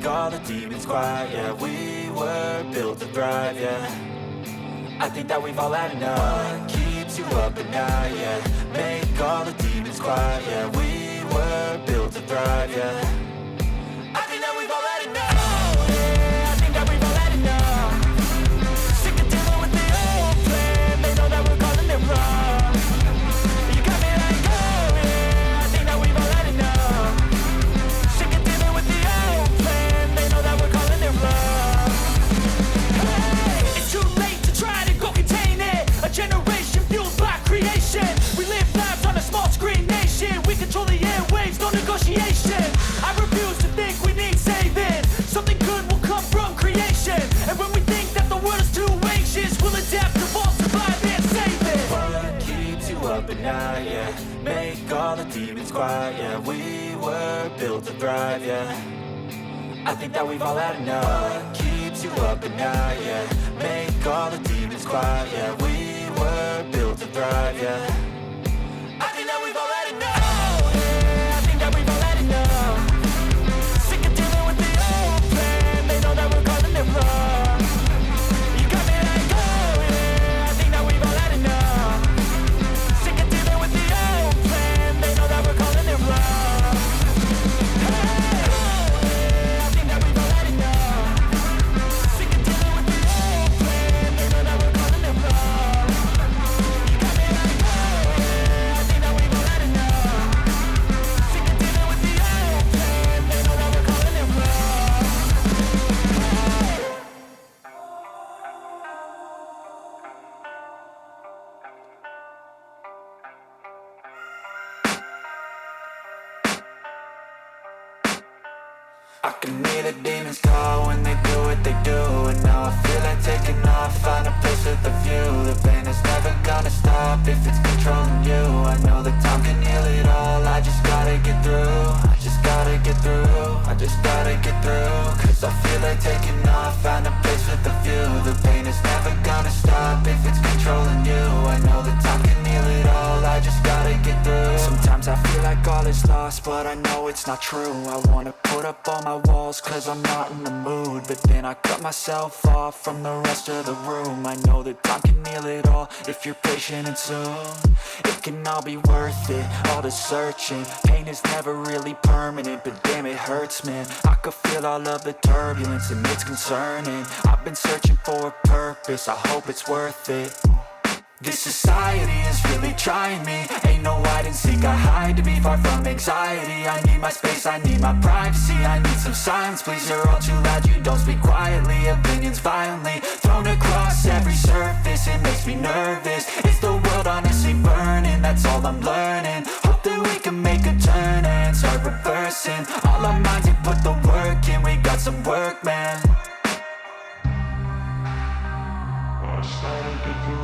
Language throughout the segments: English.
all the demons quiet. Yeah, we were built to thrive, yeah. I think that we've all had enough. What keeps you up at night, yeah. Make all the demons quiet, yeah. We were built to thrive, yeah. I think that we've all had enough. Oh, yeah, I think that we've all had enough. Sick of dealing with the old plan. They know that we're calling it wrong. You got me like, oh, yeah, I think that we've all had enough. Sick of dealing with the old plan. They know that we're calling it wrong. Hey, it's too late to try to go contain it. A generation fueled by creation. We live lives on a small screen nation. We control the airwaves, no negotiation. I refuse to think we need saving. Something good will come from creation. And when we think that the world is too anxious, we'll adapt, evolve, survive and save it. What keeps you up at night, yeah. Make all the demons quiet, yeah. We were built to thrive, yeah. I think that we've all had enough. What keeps you up at night, yeah. Make all the demons quiet, yeah. We were built to thrive, yeah. I think that we've all had enough. Oh, yeah, I think that we've all had enough. Sick of dealing with the old plan. They know that we're calling it wrong. You got me like, oh, yeah, I think that we've all had enough. Sick of dealing with the old plan. They know that we're calling it wrong. Hey, oh, yeah, I think that we've all had enough. Sick of dealing with the old plan. They know that we're calling it wrong. You got me like, oh, yeah, I think that we've all had enough. Sick of dealing with the old plan. They know that we're calling it wrong. I can hear the demons call when they do what they do. And now I feel like taking off, find a place with a view. The pain is never gonna stop if it's controlling you. I know that time can heal it all, I just gotta get through. I just gotta get through, I just gotta get through. Cause I feel like taking off, find a place with a view. The pain is never gonna stop if it's controlling you. I know that time can heal it all, I just gotta get through. Sometimes I feel like all is lost, but I know it's not true. I wanna put up all my walls cause I'm not in the mood. But then I cut myself off from the rest of the room. I know that time can heal it all if you're patient and soon. It can all be worth it, all the searching. Pain is never really permanent, but damn it hurts, man. I could feel all of the turbulence and it's concerning. I've been searching for a purpose, I hope it's worth it. This society is really trying me. Ain't no hide and seek, I hide to be far from anxiety. I need my space, I need my privacy. I need some silence, please, you're all too loud. You don't speak quietly, opinions violently thrown across every surface. It makes me nervous, is the world honestly burning? That's all I'm learning. Hope that we can make a turn and start reversing all our minds and put the work in. We got some work, man. I started to do.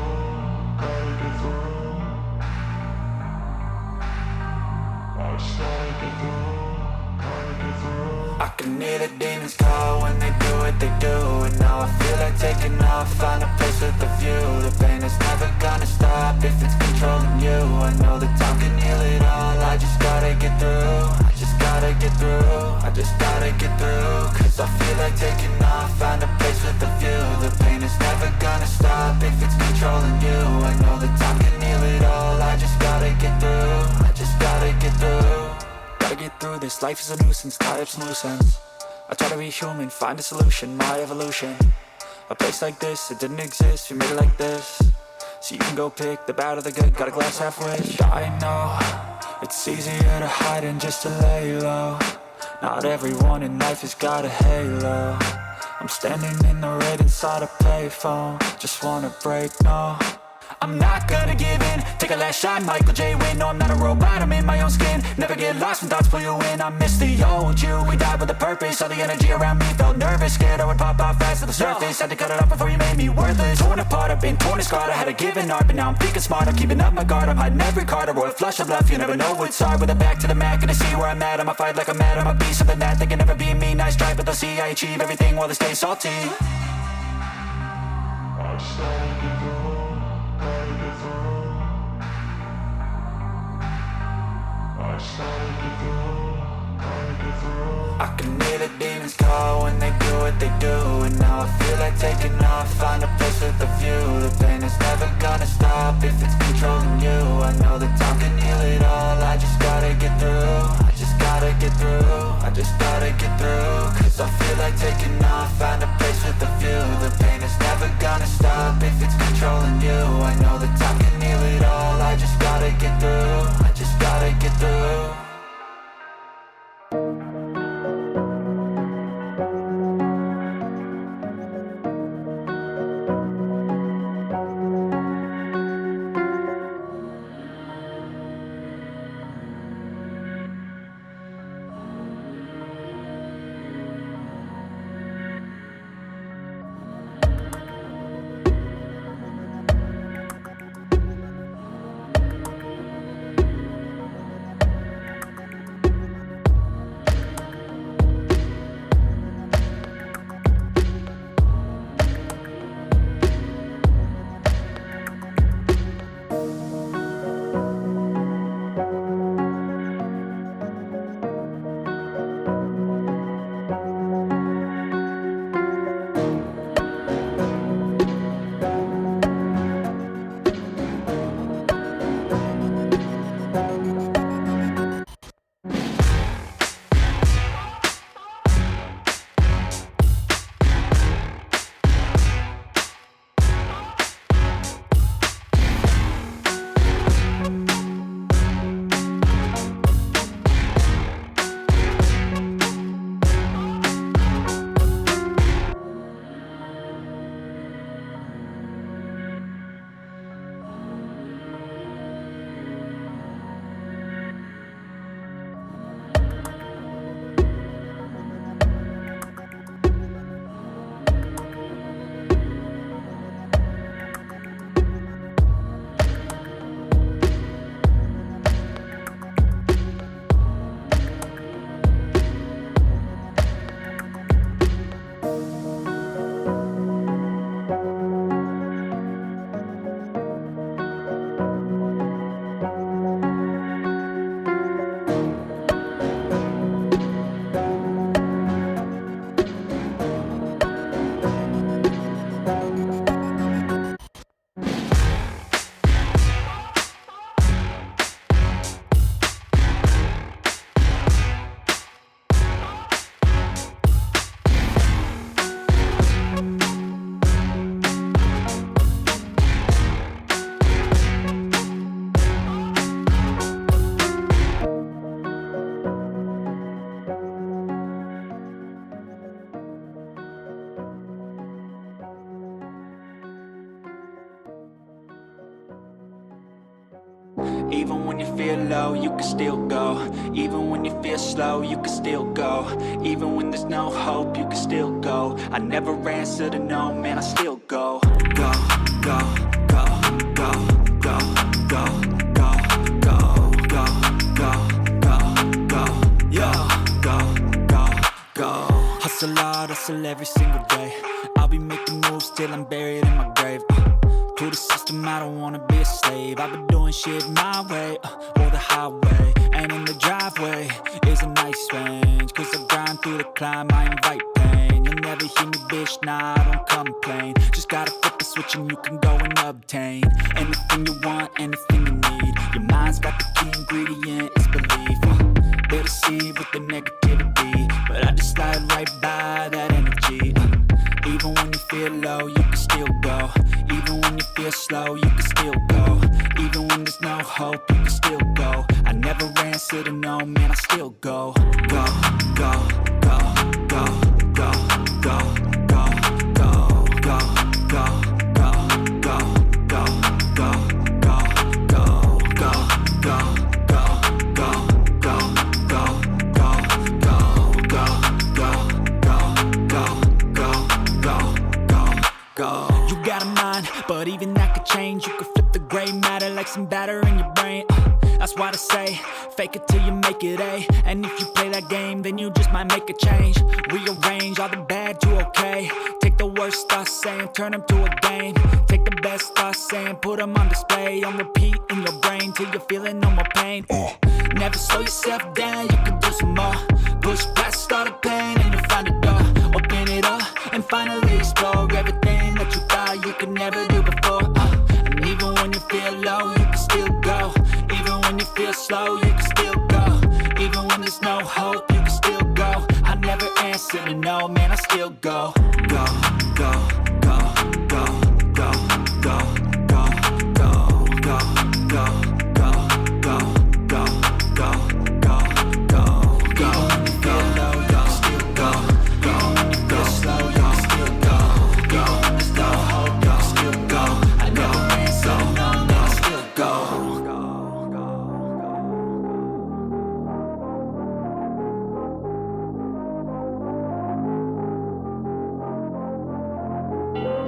I can hear the demons call when they do what they do. And now I feel like taking off, find a place with a view. The pain is never gonna stop if it's controlling you. I know that time can heal it all, I just gotta get through. I just gotta get through, I just gotta get through. Cause I feel like taking off, find a place with a view. The pain is never gonna stop if it's controlling you. I know that time can heal it all, I just gotta get through. I just gotta get through. Gotta get through this, life is a nuisance, tie up some loose ends. I try to be human, find a solution, my evolution. A place like this, it didn't exist, we made it like this. So you can go pick the bad or the good, got a glass halfway. I know, it's easier to hide than just to lay low. Not everyone in life has got a halo. I'm standing in the red inside a payphone. Just wanna break, no, I'm not gonna give in. Take a last shot, Michael J. Win. No, I'm not a robot, I'm in my own skin. Never get lost when thoughts pull you in. I miss the old you, we died with a purpose. All the energy around me felt nervous, scared I would pop off fast to the surface. Had to cut it off before you made me worthless. Torn apart, I've been torn and scarred. I had a given art, but now I'm thinking smart. I'm keeping up my guard, I'm hiding every card. A royal flush of love, you never know what's hard. With a back to the mat, gonna see where I'm at. I'ma fight like I'm mad, I'ma be something that they can never be me. Nice try, but they'll see I achieve everything while they stay salty. I started to go. I started to do, I can hear the demons call when they do what they do. And now I feel like taking off, find a place with a view. The pain is never gonna stop if it's controlling you. I know that time can heal it all, I just gotta get through. I just gotta get through, I just gotta get through. Cause I feel like taking off, find a place with a view. The pain is never gonna stop if it's controlling you. I know that time can heal it all, I just gotta get through. I just gotta get through. Even when you feel low, you can still go. Even when you feel slow, you can still go. Even when there's no hope, you can still go. I never answer to no, man, I still go. Go, go, go, go, go, go, go, go, go, go, go, go, yo, go, go, go. Hustle hard, hustle every single day. I'll be making moves till I'm buried in my grave. To the system, I don't wanna be a slave. I've been doing shit my way, or the highway. And in the driveway is a nice range. Cause I grind through the climb, I invite pain. You'll never hear me, bitch, nah, I don't complain. Just gotta flip the switch and you can go and obtain anything you want, anything you need. Your mind's got the key ingredient, it's belief. They'll deceive with the negativity, but I just slide right by that energy. Even when you feel low, you can still go. Even when you feel slow, you can still go. Even when there's no hope, you can still go. I never answer to no, man, I still go. Go, go, go, go, go, go, go, go, go, go, go, go, go, go, go, go, go, go. You got a mind, but even that could change. You could flip the gray matter like some batter in your brain. That's why they say, fake it till you make it A. And if you play that game, then you just might make a change. Rearrange all the bad to okay. Take Take the worst thoughts saying, turn them to a game. Take the best thoughts saying, put them on display. On repeat in your brain till you're feeling no more pain. Never slow yourself down, you can do some more. Push past all the pain and you'll find a door. Open it up and finally explore everything that you thought you could never do before. And even when you feel low, you can still go. Even when you feel slow, you can still go. Even when there's no hope, you can still go. I never answer to no, man, I still go. Go, go, go, go, go, go, go, go, go, go, go, go, go, go, go, go, go. Even when you feel low, you can still go. Even when you feel slow, you can still go. Even when there's no hope, you can still go. I never answer to no, man, I still go.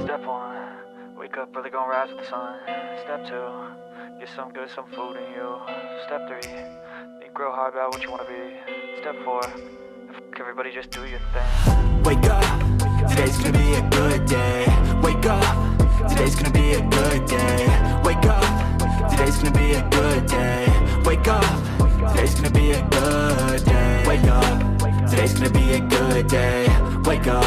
Step 1, wake up early, gonna rise with the sun. Step 2, get some good, some food in you. Step 3, think real hard about what you wanna be. Step 4, fuck everybody, just do your thing. Wake up, today's gonna be a good day. Wake up, today's gonna be a good day. Wake up, today's gonna be a good day. Wake up, today's gonna be a good day. Wake up, today's gonna be a good day. Wake up,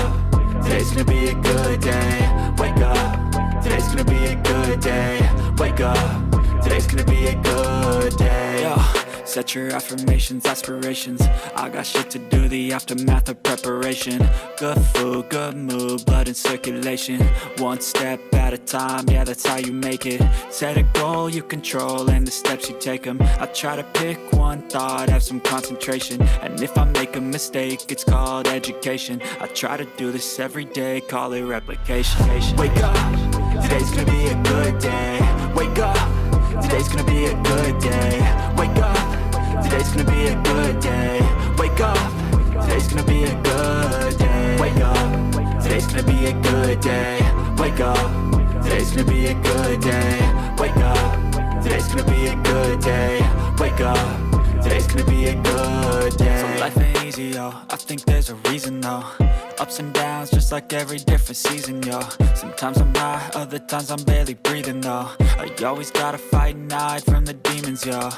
today's gonna be a good day. Wake up, today's gonna be a good day. Wake up, today's gonna be a good day. Yo, set your affirmations, aspirations. I got shit to do, the aftermath of preparation. Good food, good mood, blood in circulation. One step at a time, yeah, that's how you make it. Set a goal you control and the steps you take them. I try to pick one thought, have some concentration. And if I make a mistake, it's called education. I try to do this every day, call it replication. Wake up, today's gonna be a good day. Wake up, today's gonna be a good day. Wake up, today's gonna be a good day. Wake up, today's gonna be a good day. Wake up, today's gonna be a good day. Wake up, today's gonna be a good day. Wake up, today's gonna be a good day. Wake up, today's gonna be a good day. So life ain't easy, yo, I think there's a reason though. Ups and downs, just like every different season, yo. Sometimes I'm high, other times I'm barely breathing, though. I always gotta fight and hide from the demons, yo.